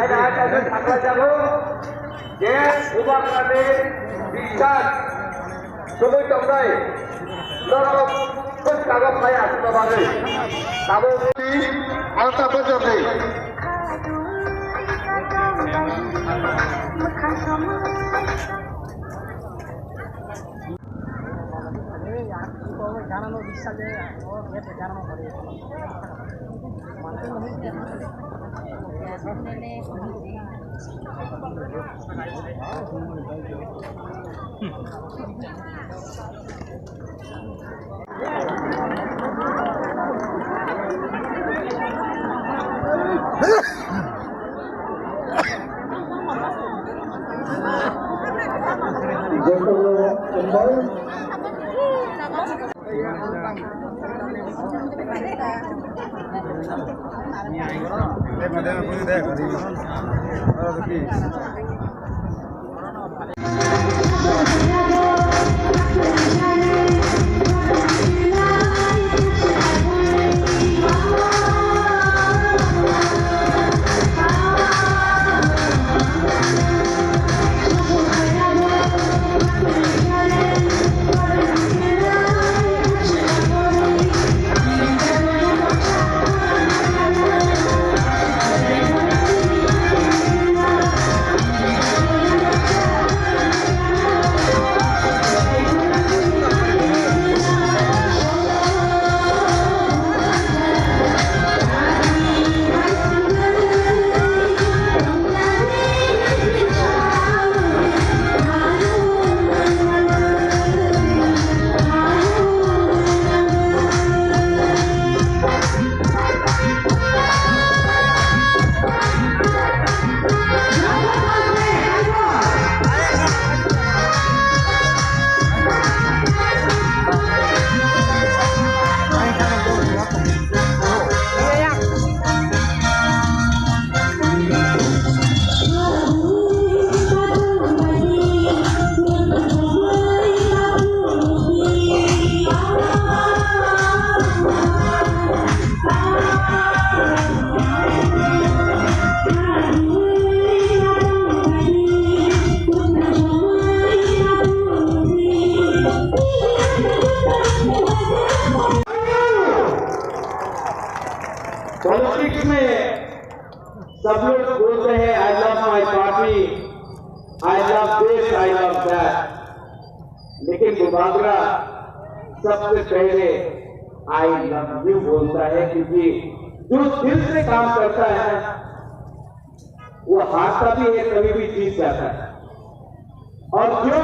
ada ढाकला चालू जे उभा करणे विचार सबै टंगाई लरम पण कागद पाय असतो बारे कागदी आता बजरले गाना नो bisa je oh ये तो गाना नो भरे पॉलिटिक्स में सब लोग बोलते हैं I love my party, I love this, I love that, लेकिन मुबादला सबसे पहले आई लव यू बोलता है, क्योंकि जो दिल से काम करता है वो हारता भी है, कभी भी जीत जाता है। और जो